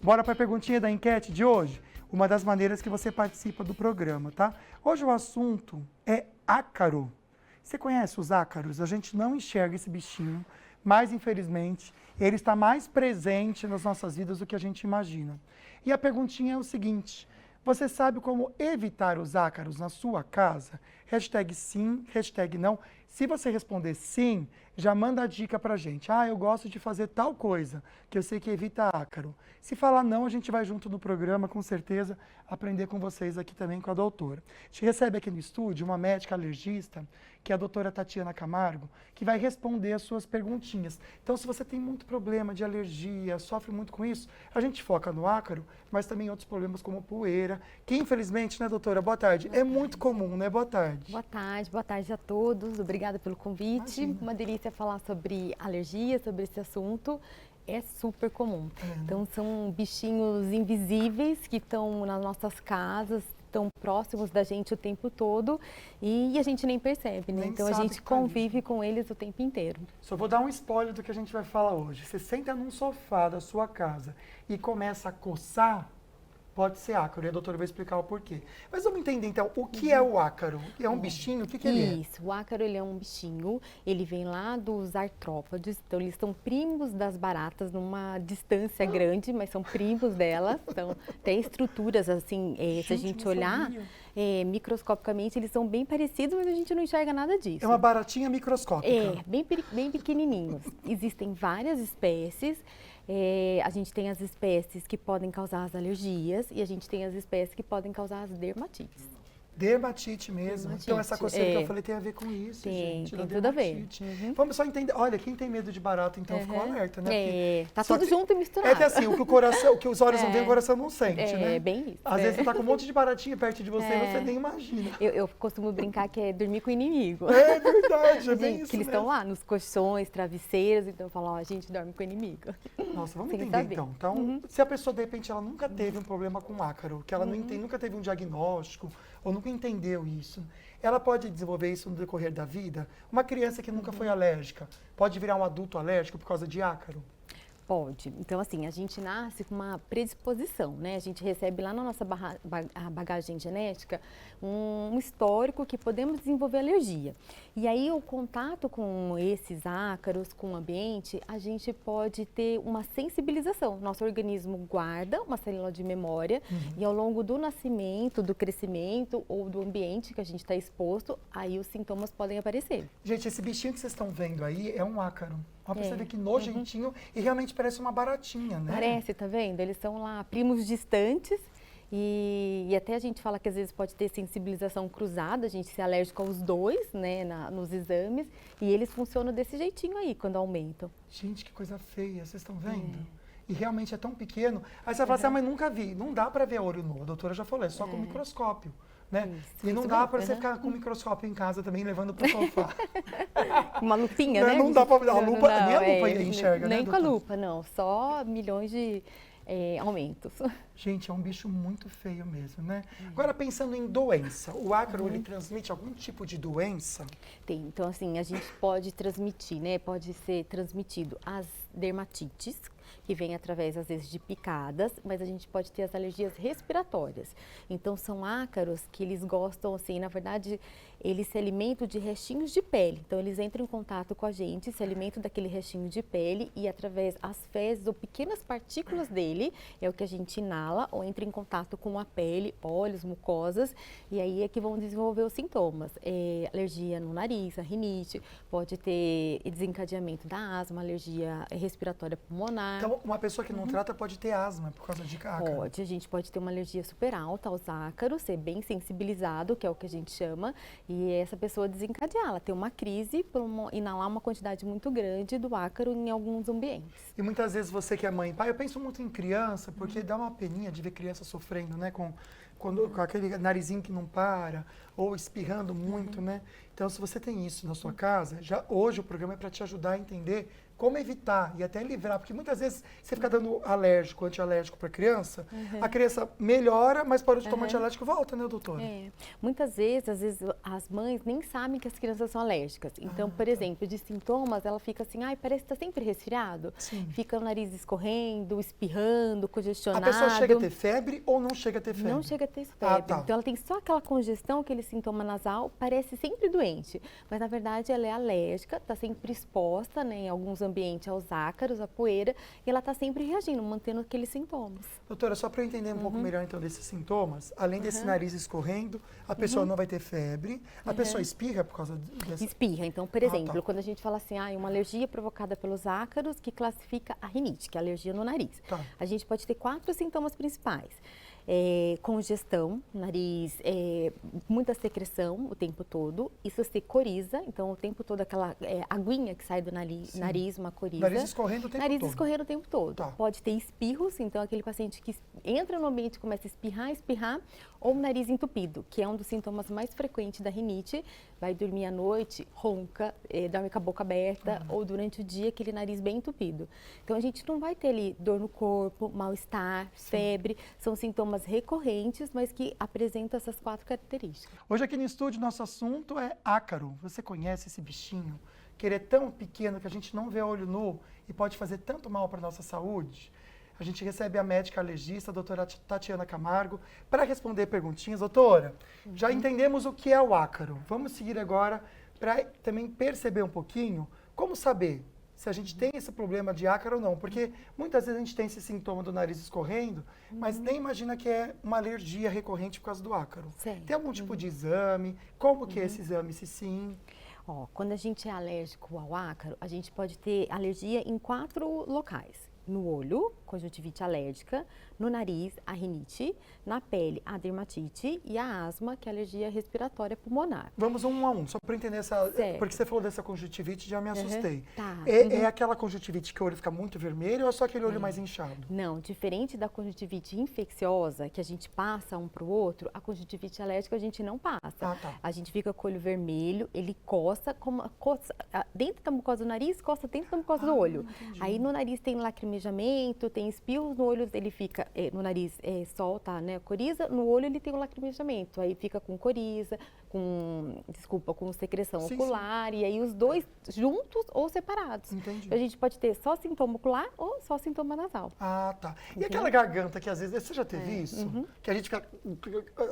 Bora para a perguntinha da enquete de hoje? Uma das maneiras que você participa do programa, tá? Hoje o assunto é ácaro. Você conhece os ácaros? A gente não enxerga esse bichinho, mas infelizmente ele está mais presente nas nossas vidas do que a gente imagina. E a perguntinha é o seguinte: você sabe como evitar os ácaros na sua casa? Hashtag sim, hashtag não. Se você responder sim, já manda a dica pra gente. Ah, eu gosto de fazer tal coisa, que eu sei que evita ácaro. Se falar não, a gente vai junto no programa, com certeza, aprender com vocês aqui também com a doutora. A gente recebe aqui no estúdio uma médica alergista, que é a doutora Tatiana Camargo, que vai responder as suas perguntinhas. Então, se você tem muito problema de alergia, sofre muito com isso, a gente foca no ácaro, mas também em outros problemas como poeira, que infelizmente, né, doutora? Boa tarde. É muito comum, né? Boa tarde. Boa tarde a todos. Obrigada pelo convite. Imagina. Uma delícia falar sobre alergia, sobre esse assunto. É super comum. Então, são bichinhos invisíveis que estão nas nossas casas, estão próximos da gente o tempo todo e a gente nem percebe, né? Nem Então, a sabe gente que tá ali. convive com eles o tempo inteiro. Só vou dar um spoiler do que a gente vai falar hoje. Você senta num sofá da sua casa e começa a coçar, pode ser ácaro. E a doutora vai explicar o porquê. Mas vamos entender, então, o que é o ácaro? É um bichinho? O que ele é? Isso, o ácaro ele é um bichinho, ele vem lá dos artrópodes, então eles são primos das baratas numa distância grande, mas são primos delas, então tem estruturas assim, se a gente não olhar sabia. microscopicamente eles são bem parecidos, mas a gente não enxerga nada disso. É uma baratinha microscópica. É, bem pequenininhos. Existem várias espécies. A gente tem as espécies que podem causar as alergias e a gente tem as espécies que podem causar as dermatites. Dermatite mesmo. Dermatite, Então essa coceira que eu falei tem a ver com isso, Tem, gente. tem da tudo a ver. dermatite. Uhum. Vamos só entender. Olha, quem tem medo de barata, então ficou alerta, né? Tá Só tudo que- junto e misturado. É que assim, o que os olhos não veem, o coração não sente, né? É, bem isso. Às vezes você tá com um monte de baratinha perto de você e você É. nem imagina. Eu costumo brincar que é dormir com o inimigo. É verdade, é bem Gente, isso que eles mesmo. estão lá nos colchões, travesseiros, então eu falo, ó, a gente dorme com o inimigo. Nossa, vamos Sem entender saber. então. Então, se a pessoa, de repente, ela nunca teve um problema com ácaro, que ela não entende, nunca teve um diagnóstico, ou nunca entendeu isso, ela pode desenvolver isso no decorrer da vida? Uma criança que nunca foi alérgica, pode virar um adulto alérgico por causa de ácaro? Pode. Então, assim, a gente nasce com uma predisposição, né? A gente recebe lá na nossa bagagem genética um histórico que podemos desenvolver alergia. E aí, o contato com esses ácaros, com o ambiente, a gente pode ter uma sensibilização. Nosso organismo guarda uma célula de memória e ao longo do nascimento, do crescimento ou do ambiente que a gente está exposto, aí os sintomas podem aparecer. Gente, esse bichinho que vocês estão vendo aí é um ácaro. Ó, pra É. você ver que nojentinho e realmente parece uma baratinha, né? Parece, tá vendo? Eles são lá primos distantes e até a gente fala que às vezes pode ter sensibilização cruzada, a gente ser alérgico aos dois, né, nos exames, e eles funcionam desse jeitinho aí, quando aumentam. Gente, que coisa feia, vocês estão vendo? E realmente é tão pequeno. Aí você vai falar assim, ah, mas nunca vi. Não dá pra ver a olho nu. A doutora já falou, é só com microscópio. Né? Isso, E não isso dá mesmo, pra você né? ficar com o microscópio em casa também, levando pro sofá. Uma lupinha, né? Não dá pra ver. A lupa, Não, nem a lupa enxerga, né, nem com a doutora? lupa, não. Só milhões de aumentos. Gente, é um bicho muito feio mesmo, né? Agora, pensando em doença, o ácaro, ele transmite algum tipo de doença? Tem, então assim, a gente pode transmitir, né? Pode ser transmitido as dermatites, que vem através, às vezes, de picadas, mas a gente pode ter as alergias respiratórias. Então, são ácaros que eles gostam, assim, na verdade, eles se alimentam de restinhos de pele. Então, eles entram em contato com a gente, se alimentam daquele restinho de pele e, através das fezes ou pequenas partículas dele, é o que a gente inala ou entra em contato com a pele, olhos, mucosas, e aí é que vão desenvolver os sintomas. Alergia no nariz, a rinite, pode ter desencadeamento da asma, alergia respiratória pulmonar. Então, uma pessoa que não trata pode ter asma por causa de ácaro. Pode, a gente pode ter uma alergia super alta aos ácaros, ser bem sensibilizado, que é o que a gente chama, e essa pessoa desencadear, ela ter uma crise por inalar uma quantidade muito grande do ácaro em alguns ambientes. E muitas vezes você que é mãe e pai, eu penso muito em criança, porque dá uma peninha de ver criança sofrendo, né? Com aquele narizinho que não para, ou espirrando muito, né? Então, se você tem isso na sua casa, hoje o programa é para te ajudar a entender como evitar e até livrar, porque muitas vezes você fica dando alérgico, antialérgico para a criança melhora, mas para de tomar antialérgico volta, né, doutora? Muitas vezes, às vezes, as mães nem sabem que as crianças são alérgicas. Então, por exemplo, de sintomas, ela fica assim, ai, parece que está sempre resfriado. Sim. Fica o nariz escorrendo, espirrando, congestionado. A pessoa chega a ter febre ou não chega a ter febre? Não chega a ter febre. Tá. Então, ela tem só aquela congestão, aquele sintoma nasal, parece sempre doente. Mas, na verdade, ela é alérgica, está sempre exposta, né, em alguns ambientes aos ácaros, à poeira, e ela está sempre reagindo, mantendo aqueles sintomas. Doutora, só para eu entender um pouco melhor, então, desses sintomas, além desse nariz escorrendo, a pessoa não vai ter febre, a pessoa espirra por causa dessa... Espirra. Então, por exemplo, quando a gente fala assim, uma alergia provocada pelos ácaros que classifica a rinite, que é a alergia no nariz. Tá. A gente pode ter 4 sintomas principais. Congestão, nariz, muita secreção o tempo todo, isso se coriza, então o tempo todo aquela aguinha que sai do nariz, uma coriza. Nariz escorrendo o tempo todo. Nariz escorrendo o tempo todo. Tá. Pode ter espirros, então aquele paciente que entra no ambiente e começa a espirrar, ou nariz entupido, que é um dos sintomas mais frequentes da rinite, vai dormir à noite, ronca, dorme com a boca aberta, ou durante o dia aquele nariz bem entupido. Então a gente não vai ter ali dor no corpo, mal-estar, febre, são sintomas recorrentes, mas que apresentam essas 4 características. Hoje aqui no estúdio, nosso assunto é ácaro. Você conhece esse bichinho? Que ele é tão pequeno que a gente não vê a olho nu e pode fazer tanto mal para a nossa saúde? A gente recebe a médica alergista, a doutora Tatiana Camargo, para responder perguntinhas. Doutora, já entendemos o que é o ácaro. Vamos seguir agora para também perceber um pouquinho como saber se a gente tem esse problema de ácaro ou não. Porque muitas vezes a gente tem esse sintoma do nariz escorrendo, mas nem imagina que é uma alergia recorrente por causa do ácaro. Certo. Tem algum tipo de exame? Como que é esse exame, se sim? Quando a gente é alérgico ao ácaro, a gente pode ter alergia em 4 locais. No olho, conjuntivite alérgica, no nariz, a rinite, na pele, a dermatite e a asma, que é a alergia respiratória pulmonar. Vamos um a um, só para entender essa... Certo. Porque você falou dessa conjuntivite, já me assustei. Tá. É aquela conjuntivite que o olho fica muito vermelho ou é só aquele olho mais inchado? Não, diferente da conjuntivite infecciosa, que a gente passa um para o outro, a conjuntivite alérgica a gente não passa. Tá. A gente fica com o olho vermelho, ele coça, dentro da mucosa do nariz, coça dentro da mucosa do olho. Entendi. Aí no nariz tem lacrimejamento, tem espirros, no olho ele fica, no nariz solta, né, a coriza, no olho ele tem o lacrimejamento, aí fica com coriza, com secreção ocular, e aí os dois juntos ou separados. Entendi. A gente pode ter só sintoma ocular ou só sintoma nasal. Tá. E aquela garganta que às vezes, você já teve isso? Que a gente fica...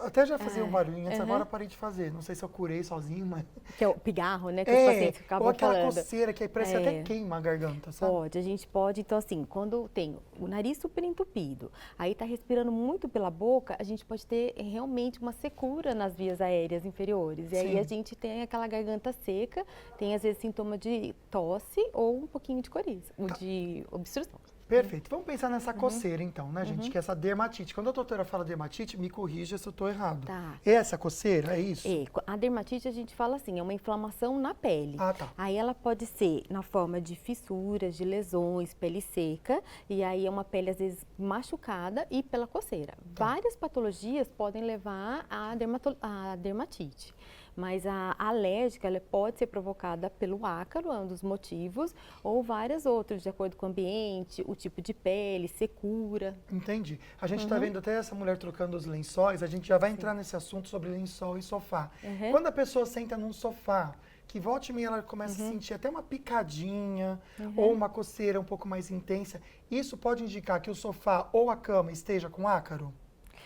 Até já fazia um barulho antes, agora parei de fazer. Não sei se eu curei sozinho, mas... Que é o pigarro, né, que os pacientes ficavam ou aquela falando. coceira que aí parece até queima a garganta, sabe? A gente pode, então assim, quando tem o nariz super entupido, aí tá respirando muito pela boca, a gente pode ter realmente uma secura nas vias aéreas inferiores. E aí a gente tem aquela garganta seca, tem às vezes sintoma de tosse ou um pouquinho de coriza, ou de obstrução. Perfeito. Vamos pensar nessa coceira, então, né, gente? Que é essa dermatite. Quando a doutora fala dermatite, me corrija se eu estou errado. Tá. É essa coceira, é isso? A dermatite a gente fala assim, é uma inflamação na pele. Tá. Aí ela pode ser na forma de fissuras, de lesões, pele seca, e aí é uma pele às vezes machucada e pela coceira. Várias patologias podem levar à dermatite. Mas a alérgica ela pode ser provocada pelo ácaro, é um dos motivos, ou várias outras, de acordo com o ambiente, o tipo de pele, secura. Entendi. A gente está vendo até essa mulher trocando os lençóis, a gente já vai entrar nesse assunto sobre lençol e sofá. Quando a pessoa senta num sofá, que volta e meia ela começa a sentir até uma picadinha ou uma coceira um pouco mais intensa, isso pode indicar que o sofá ou a cama esteja com ácaro?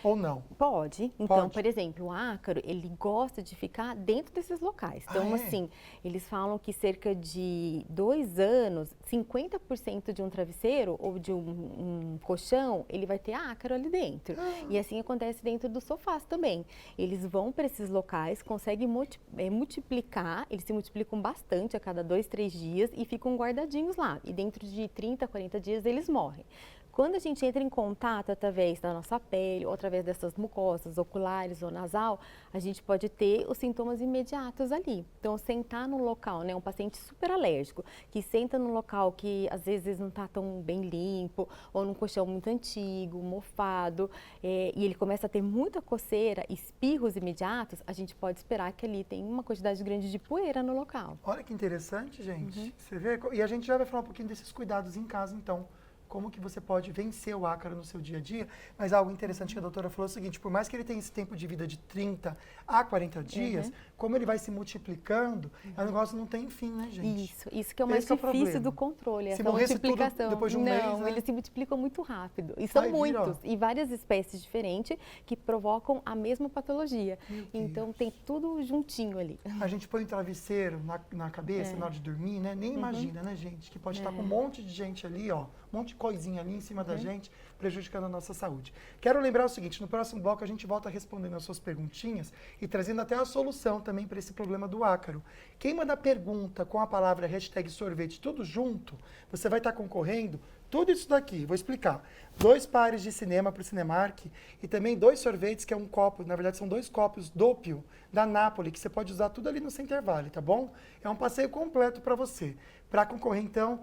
Ou não? Pode. Então, por exemplo, o ácaro, ele gosta de ficar dentro desses locais. Então, assim, eles falam que cerca de 2 anos, 50% de um travesseiro ou de um colchão, ele vai ter ácaro ali dentro. E assim acontece dentro dos sofás também. Eles vão para esses locais, conseguem multiplicar, eles se multiplicam bastante a cada 2, 3 dias e ficam guardadinhos lá. E dentro de 30, 40 dias eles morrem. Quando a gente entra em contato através da nossa pele, ou através dessas mucosas oculares ou nasal, a gente pode ter os sintomas imediatos ali. Então, sentar no local, né, um paciente super alérgico, que senta no local que às vezes não está tão bem limpo, ou num colchão muito antigo, mofado, e ele começa a ter muita coceira, espirros imediatos, a gente pode esperar que ali tem uma quantidade grande de poeira no local. Olha que interessante, gente. Você vê? E a gente já vai falar um pouquinho desses cuidados em casa, então. Como que você pode vencer o ácaro no seu dia a dia. Mas algo interessante que a doutora falou é o seguinte, por mais que ele tenha esse tempo de vida de 30 a 40 dias, como ele vai se multiplicando, o negócio não tem fim, né, gente? Isso que é o mais difícil do controle, essa multiplicação. Tudo depois de um mês, né? Eles se multiplicam muito rápido. E são muitos, e várias espécies diferentes que provocam a mesma patologia. Então tem tudo juntinho ali. A gente põe um travesseiro na cabeça na hora de dormir, né? Nem imagina, né, gente? Que pode estar com um monte de gente ali, ó. Um monte de coisinha ali em cima da gente, prejudicando a nossa saúde. Quero lembrar o seguinte, no próximo bloco a gente volta respondendo as suas perguntinhas e trazendo até a solução também para esse problema do ácaro. Quem manda pergunta com a palavra #sorvete tudo junto, você vai estar concorrendo tudo isso daqui. Vou explicar. 2 pares de cinema para o Cinemark e também 2 sorvetes, que é um copo, na verdade são 2 copos Doppio da Napoli, que você pode usar tudo ali no Center Valley, tá bom? É um passeio completo para você. Para concorrer, então,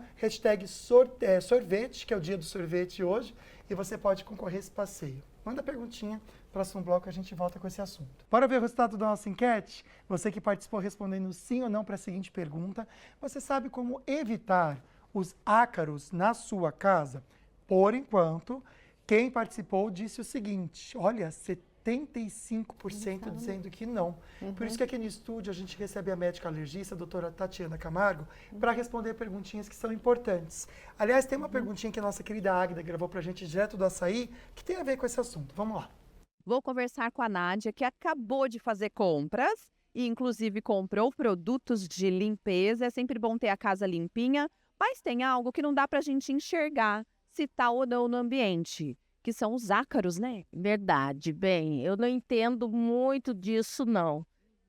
#sorvete, que é o dia do sorvete hoje, e você pode concorrer a esse passeio. Manda perguntinha, próximo bloco a gente volta com esse assunto. Bora ver o resultado da nossa enquete? Você que participou respondendo sim ou não para a seguinte pergunta, você sabe como evitar os ácaros na sua casa? Por enquanto, quem participou disse o seguinte, olha, 75% dizendo que não. Por isso que aqui no estúdio a gente recebe a médica alergista, a doutora Tatiana Camargo, para responder perguntinhas que são importantes. Aliás, tem uma perguntinha que a nossa querida Águida gravou para a gente direto do Açaí, que tem a ver com esse assunto. Vamos lá. Vou conversar com a Nádia, que acabou de fazer compras e inclusive comprou produtos de limpeza. É sempre bom ter a casa limpinha, mas tem algo que não dá para a gente enxergar se está ou não no ambiente, que são os ácaros, né? Verdade. Bem, eu não entendo muito disso, não.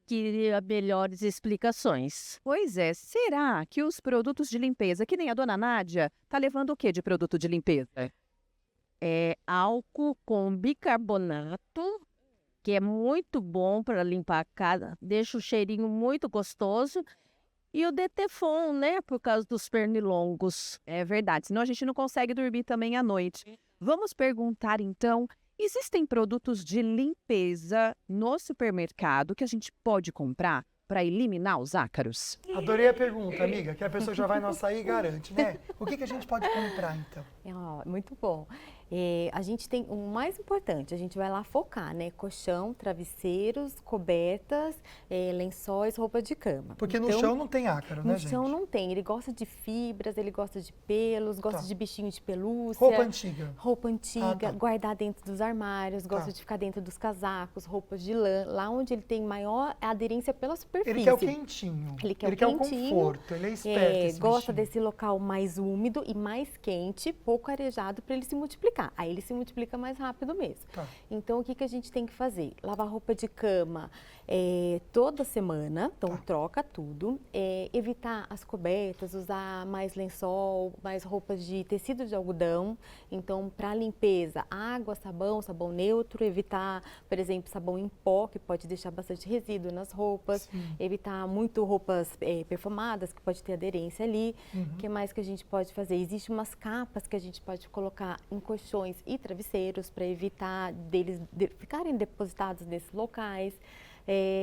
Queria melhores explicações. Pois é, será que os produtos de limpeza, que nem a dona Nádia, tá levando o que de produto de limpeza? É álcool com bicarbonato, que é muito bom para limpar a casa, deixa o cheirinho muito gostoso. E o Detefon, né, por causa dos pernilongos. É verdade, senão a gente não consegue dormir também à noite. Vamos perguntar então, existem produtos de limpeza no supermercado que a gente pode comprar para eliminar os ácaros? Adorei a pergunta, amiga, que a pessoa já vai no Açaí e garante, né? O que a gente pode comprar, então? Muito bom. A gente tem o mais importante, a gente vai lá focar, né? Colchão, travesseiros, cobertas, lençóis, roupa de cama. Porque no chão não tem ácaro, né, gente? No chão não tem. Ele gosta de fibras, ele gosta de pelos, gosta de bichinho de pelúcia. Roupa antiga. Roupa antiga, guardar dentro dos armários, gosta de ficar dentro dos casacos, roupas de lã, lá onde ele tem maior aderência pela superfície. Ele quer o quentinho. Ele quer o conforto, ele é esperto, esse gosta bichinho. desse local mais úmido e mais quente, pouco arejado para ele se multiplicar. Aí ele se multiplica mais rápido mesmo. Então, o que a gente tem que fazer? Lavar roupa de cama toda semana, então troca tudo. Evitar as cobertas, usar mais lençol, mais roupas de tecido de algodão. Então, para limpeza, água, sabão neutro. Evitar, por exemplo, sabão em pó, que pode deixar bastante resíduo nas roupas. Evitar muito roupas perfumadas, que pode ter aderência ali. O que mais que a gente pode fazer? Existem umas capas que a gente pode colocar em colchões e travesseiros para evitar deles ficarem depositados nesses locais.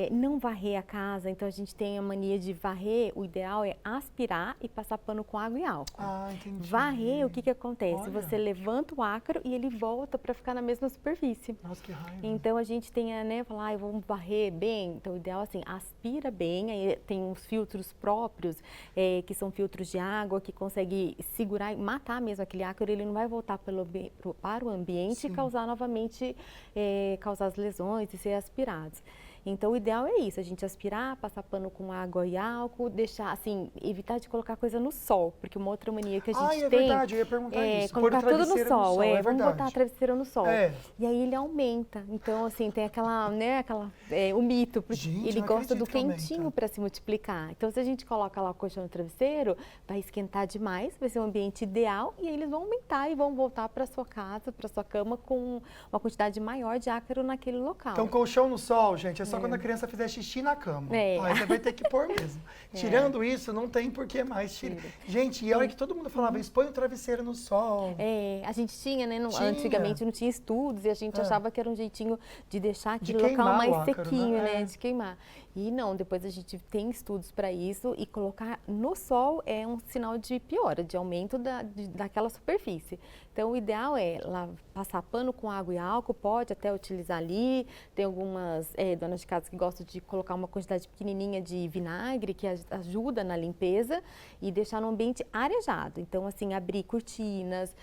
Não varrer a casa, então a gente tem a mania de varrer, o ideal é aspirar e passar pano com água e álcool. Entendi. Varrer, o que acontece? Você levanta o ácaro e ele volta para ficar na mesma superfície. Nossa, que raiva. Então a gente tem, falar, vamos varrer bem, então o ideal assim, aspira bem, aí tem uns filtros próprios, que são filtros de água, que consegue segurar e matar mesmo aquele ácaro, ele não vai voltar para o ambiente e causar novamente, causar as lesões e ser aspirados. Então, o ideal é isso, a gente aspirar, passar pano com água e álcool, deixar, assim, evitar de colocar coisa no sol, porque uma outra mania que a gente é tem verdade, eu ia perguntar isso. Pôr o colocar tudo no travesseiro sol, é vamos botar a verdade. travesseira no sol. É. E aí ele aumenta. Então, assim, tem o mito, porque Gente, ele não gosta do acredito que aumenta. quentinho para se multiplicar. Então, se a gente coloca lá o colchão no travesseiro, vai esquentar demais, vai ser um ambiente ideal e aí eles vão aumentar e vão voltar para sua casa, para sua cama com uma quantidade maior de ácaro naquele local. Então, colchão no sol, gente, é só quando a criança fizer xixi na cama. É. Aí você vai ter que pôr mesmo. Tirando isso, não tem por que mais tirar. Gente, e a hora que todo mundo falava isso, põe o travesseiro no sol. A gente tinha, né? Tinha. Antigamente não tinha estudos e a gente achava que era um jeitinho de deixar aquele queimar local mais o ácaro, sequinho, né? né? De queimar. E não, depois a gente tem estudos para isso e colocar no sol é um sinal de piora, de aumento daquela superfície. Então, o ideal é passar pano com água e álcool, pode até utilizar ali. Tem algumas donas de casa que gostam de colocar uma quantidade pequenininha de vinagre, que ajuda na limpeza e deixar no ambiente arejado. Então, assim, abrir cortinas,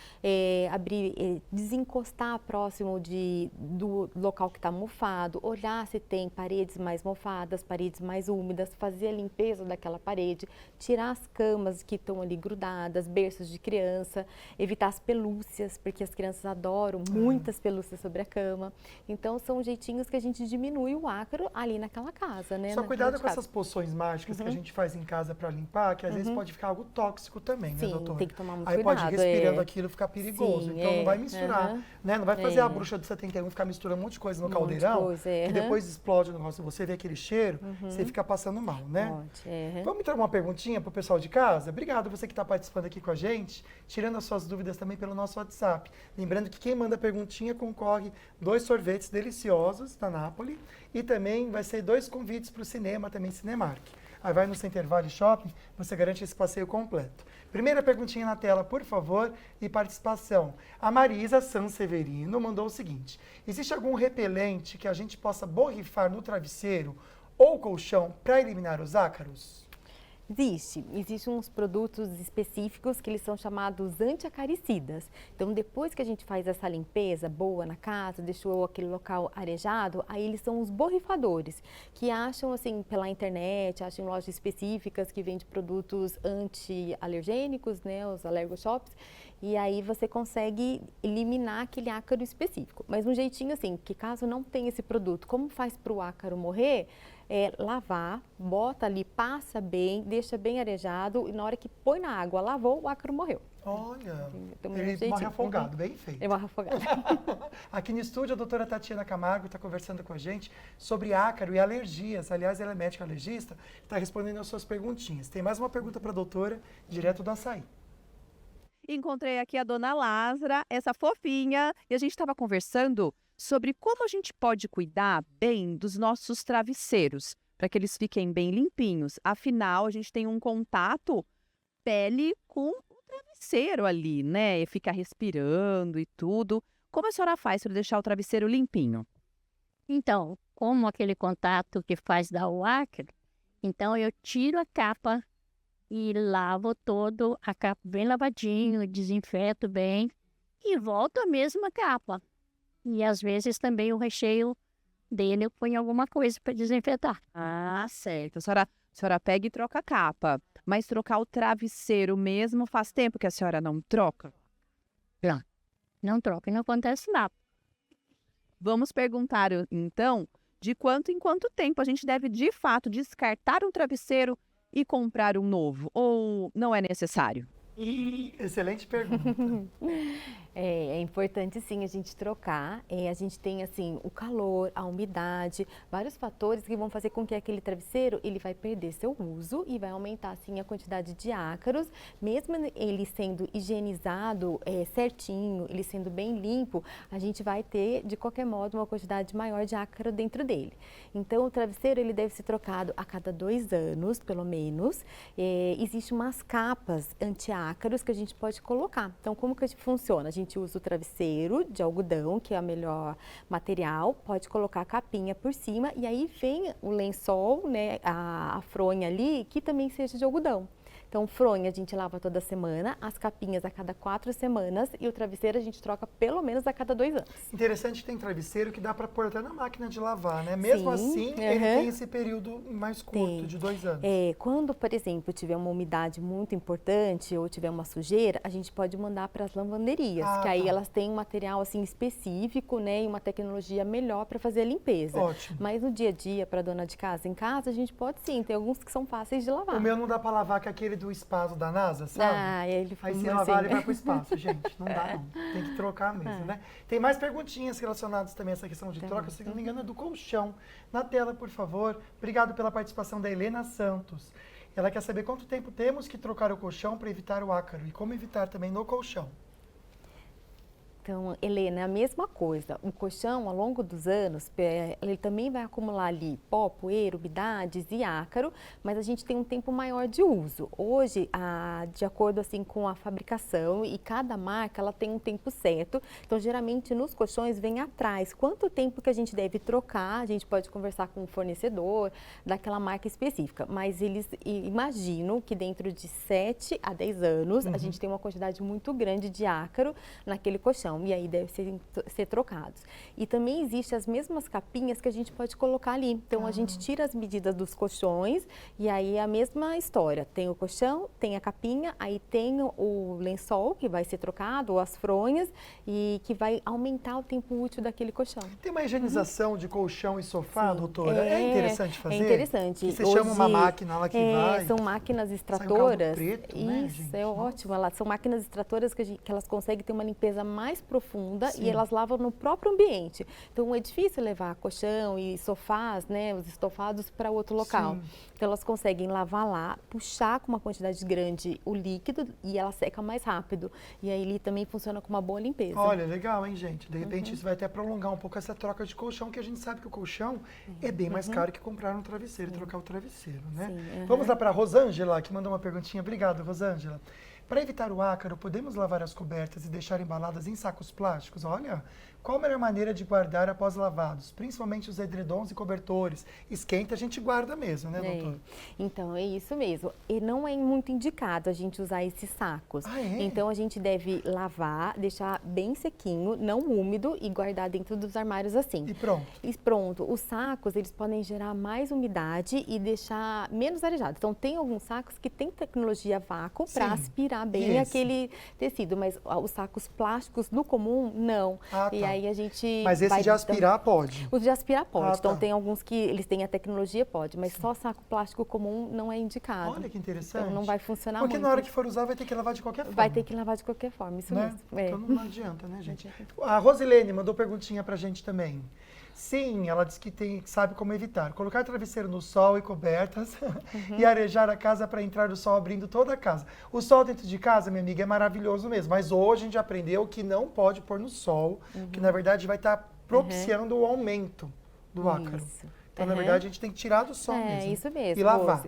desencostar próximo do local que está mofado, olhar se tem paredes mais mofadas, paredes mais úmidas, fazer a limpeza daquela parede, tirar as camas que estão ali grudadas, berços de criança, evitar as pelúcias, porque as crianças adoram muitas pelúcias sobre a cama. Então, são jeitinhos que a gente diminui o ácaro ali naquela casa, né? Só cuidado com essas poções mágicas que a gente faz em casa para limpar, que às vezes pode ficar algo tóxico também, né, Sim, doutora? tem que tomar muito Aí cuidado. pode respirando aquilo ficar perigoso. Sim, então não vai misturar, né? Não vai fazer a bruxa do 71 ficar misturando um monte de coisa no caldeirão e depois explode o negócio. Você vê aquele cheiro, você fica passando mal, né? Vamos entrar uma perguntinha pro pessoal de casa? Obrigado você que está participando aqui com a gente, tirando as suas dúvidas também pelo nosso WhatsApp. Lembrando que quem manda perguntinha concorre 2 sorvetes deliciosos da Napoli e também vai ser 2 convites para o cinema, também Cinemark. Aí vai no Center Valley Shopping, você garante esse passeio completo. Primeira perguntinha na tela, por favor, e participação. A Marisa Sanseverino mandou o seguinte: existe algum repelente que a gente possa borrifar no travesseiro ou colchão para eliminar os ácaros? Existem uns produtos específicos que eles são chamados antiacaricidas. Então, depois que a gente faz essa limpeza boa na casa, deixou aquele local arejado, aí eles são os borrifadores, que acham assim pela internet, acham em lojas específicas que vendem produtos anti-alergênicos, né, os alergoshops, e aí você consegue eliminar aquele ácaro específico. Mas um jeitinho assim, que caso não tenha esse produto, como faz para o ácaro morrer? Lavar, bota ali, passa bem, deixa bem arejado e na hora que põe na água, lavou, o ácaro morreu. Olha, Então, ele morre afogado, bem feito. Ele morre afogado. Aqui no estúdio, a doutora Tatiana Camargo está conversando com a gente sobre ácaro e alergias. Aliás, ela é médica alergista, está respondendo as suas perguntinhas. Tem mais uma pergunta para a doutora, direto do açaí. Encontrei aqui a dona Lázara, essa fofinha, e a gente estava conversando sobre como a gente pode cuidar bem dos nossos travesseiros, para que eles fiquem bem limpinhos. Afinal, a gente tem um contato pele com o travesseiro ali, né? E fica respirando e tudo. Como a senhora faz para deixar o travesseiro limpinho? Então, como aquele contato que faz dar o ácaro, então eu tiro a capa e lavo todo, a capa bem lavadinho, desinfeto bem e volto a mesma capa. E às vezes também o recheio dele eu ponho alguma coisa para desinfetar. Ah, certo. A senhora pega e troca a capa. Mas trocar o travesseiro mesmo faz tempo que a senhora não troca? Não troca e não acontece nada. Vamos perguntar, então, de quanto em quanto tempo a gente deve, de fato, descartar um travesseiro e comprar um novo? Ou não é necessário? Excelente pergunta. É importante sim a gente trocar. A gente tem assim o calor, a umidade, vários fatores que vão fazer com que aquele travesseiro ele vai perder seu uso e vai aumentar assim a quantidade de ácaros. Mesmo ele sendo higienizado certinho, ele sendo bem limpo, a gente vai ter de qualquer modo uma quantidade maior de ácaro dentro dele. Então o travesseiro ele deve ser trocado a cada 2 anos, pelo menos. Existem umas capas anti-ácaros que a gente pode colocar. Então como que funciona? A gente usa o travesseiro de algodão, que é o melhor material, pode colocar a capinha por cima e aí vem o lençol, né, a fronha ali, que também seja de algodão. Então, fronha a gente lava toda semana, as capinhas a cada 4 semanas e o travesseiro a gente troca pelo menos a cada 2 anos. Interessante que tem travesseiro que dá para pôr até na máquina de lavar, né? Mesmo assim, ele tem esse período mais curto, de 2 anos. Quando, por exemplo, tiver uma umidade muito importante ou tiver uma sujeira, a gente pode mandar para as lavanderias, que aí elas têm um material assim específico, né, e uma tecnologia melhor para fazer a limpeza. Ótimo. Mas no dia a dia, para dona de casa, em casa, a gente pode sim, tem alguns que são fáceis de lavar. O meu não dá para lavar com aquele do espaço da NASA, sabe? Ele Aí se lavar, ele vai pro espaço, gente. Não dá, não. Tem que trocar mesmo, né? Tem mais perguntinhas relacionadas também a essa questão de troca. Se não me engano, é do colchão. Na tela, por favor. Obrigado pela participação da Helena Santos. Ela quer saber quanto tempo temos que trocar o colchão para evitar o ácaro e como evitar também no colchão. Então, Helena, é a mesma coisa. O colchão, ao longo dos anos, ele também vai acumular ali pó, poeira, umidades e ácaro, mas a gente tem um tempo maior de uso. Hoje, de acordo assim com a fabricação e cada marca, ela tem um tempo certo. Então, geralmente, nos colchões vem atrás quanto tempo que a gente deve trocar. A gente pode conversar com o fornecedor daquela marca específica, mas eles imaginam que dentro de 7 a 10 anos, a gente tem uma quantidade muito grande de ácaro naquele colchão. E aí deve ser trocados. E também existem as mesmas capinhas que a gente pode colocar ali. Então, a gente tira as medidas dos colchões e aí é a mesma história. Tem o colchão, tem a capinha, aí tem o lençol que vai ser trocado, ou as fronhas, e que vai aumentar o tempo útil daquele colchão. Tem uma higienização de colchão e sofá, doutora? É interessante fazer? É interessante. Que você chama uma máquina lá que vai... São máquinas extratoras. Sai um caldo preto, né, Isso, gente? é ótimo. São máquinas extratoras que elas conseguem ter uma limpeza mais profunda e elas lavam no próprio ambiente. Então, é difícil levar colchão e sofás, né, os estofados, para outro local. Sim. Então, elas conseguem lavar lá, puxar com uma quantidade grande o líquido e ela seca mais rápido. E aí, ele também funciona com uma boa limpeza. Olha, legal, hein, gente? De repente, isso vai até prolongar um pouco essa troca de colchão, que a gente sabe que o colchão é bem mais caro que comprar um travesseiro e trocar o travesseiro, né? Sim, Vamos lá para a Rosângela, que mandou uma perguntinha. Obrigado, Rosângela. Para evitar o ácaro, podemos lavar as cobertas e deixar embaladas em sacos plásticos? Olha, qual a melhor maneira de guardar após lavados? Principalmente os edredons e cobertores. Esquenta, a gente guarda mesmo, né, doutora? Então, é isso mesmo. E não é muito indicado a gente usar esses sacos. Então, a gente deve lavar, deixar bem sequinho, não úmido e guardar dentro dos armários assim. E pronto. E pronto. Os sacos, eles podem gerar mais umidade e deixar menos arejado. Então, tem alguns sacos que tem tecnologia vácuo para aspirar bem aquele tecido, mas os sacos plásticos no comum, não. E aí a gente... Mas esse de aspirar pode? O de aspirar pode. Então, tem alguns que eles têm a tecnologia, pode, mas só saco plástico comum não é indicado. Olha que interessante. Então, não vai funcionar Porque muito. na hora que for usar, vai ter que lavar de qualquer forma. Vai ter que lavar de qualquer forma, isso mesmo. Então não adianta, né, gente? A Rosilene mandou perguntinha pra gente também. Sim, ela disse que sabe como evitar. Colocar travesseiro no sol e cobertas e arejar a casa para entrar o sol abrindo toda a casa. O sol dentro de casa, minha amiga, é maravilhoso mesmo. Mas hoje a gente aprendeu que não pode pôr no sol, que na verdade vai estar propiciando o aumento do ácaro. Então, na verdade, a gente tem que tirar do sol mesmo. Isso mesmo. E lavar.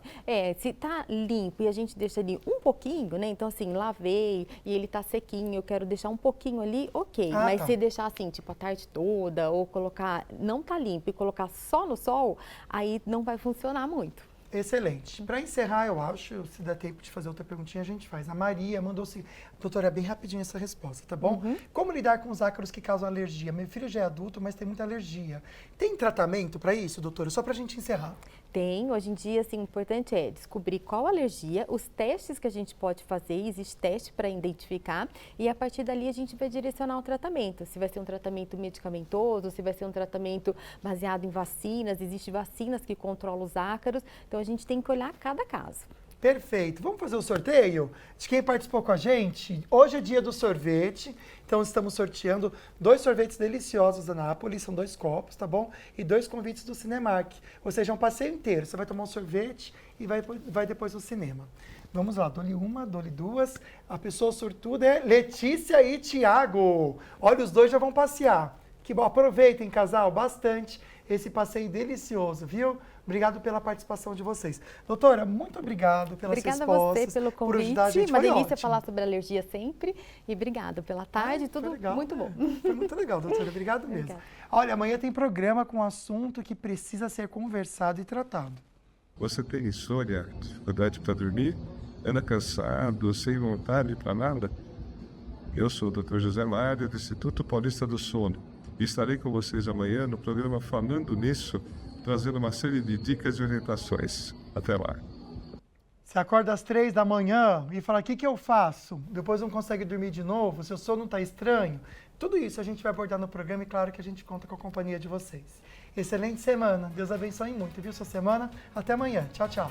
Se tá limpo e a gente deixa ali um pouquinho, né? Então, assim, lavei e ele tá sequinho, eu quero deixar um pouquinho ali, ok. Mas se deixar assim, tipo, a tarde toda ou colocar, não tá limpo e colocar só no sol, aí não vai funcionar muito. Excelente. Para encerrar, eu acho, se der tempo de fazer outra perguntinha, a gente faz. A Maria mandou assim, doutora, é bem rapidinho essa resposta, tá bom? Como lidar com os ácaros que causam alergia? Meu filho já é adulto, mas tem muita alergia. Tem tratamento para isso, doutora? Só para a gente encerrar. Tem, hoje em dia, assim, o importante é descobrir qual alergia, os testes que a gente pode fazer, existe teste para identificar e a partir dali a gente vai direcionar o tratamento. Se vai ser um tratamento medicamentoso, se vai ser um tratamento baseado em vacinas, existem vacinas que controlam os ácaros, então a gente tem que olhar cada caso. Perfeito. Vamos fazer o sorteio de quem participou com a gente? Hoje é dia do sorvete, então estamos sorteando 2 sorvetes deliciosos da Nápoles, são 2 copos, tá bom? E 2 convites do Cinemark, ou seja, é um passeio inteiro. Você vai tomar um sorvete e vai depois ao cinema. Vamos lá, dou-lhe uma, dou-lhe 2. A pessoa sortuda é Letícia e Tiago. Olha, os 2 já vão passear. Que bom, aproveitem, casal, bastante esse passeio delicioso, viu? Obrigado pela participação de vocês. Doutora, muito obrigado pelas respostas. Obrigada a você pelo convite. Uma delícia ótimo. Falar sobre alergia sempre. E obrigada pela tarde, tudo legal, muito bom. Foi muito legal, doutora. Obrigado mesmo. Olha, amanhã tem programa com um assunto que precisa ser conversado e tratado. Você tem insônia, dificuldade para dormir? anda cansado, sem vontade para nada? Eu sou o Dr. José Mário, do Instituto Paulista do Sono, e estarei com vocês amanhã no programa Falando Nisso, trazendo uma série de dicas e orientações. Até lá. Você acorda às 3 da manhã e fala, o que eu faço? Depois não consegue dormir de novo, seu sono está estranho. Tudo isso a gente vai abordar no programa e claro que a gente conta com a companhia de vocês. Excelente semana, Deus abençoe muito, viu, sua semana? Até amanhã, tchau, tchau.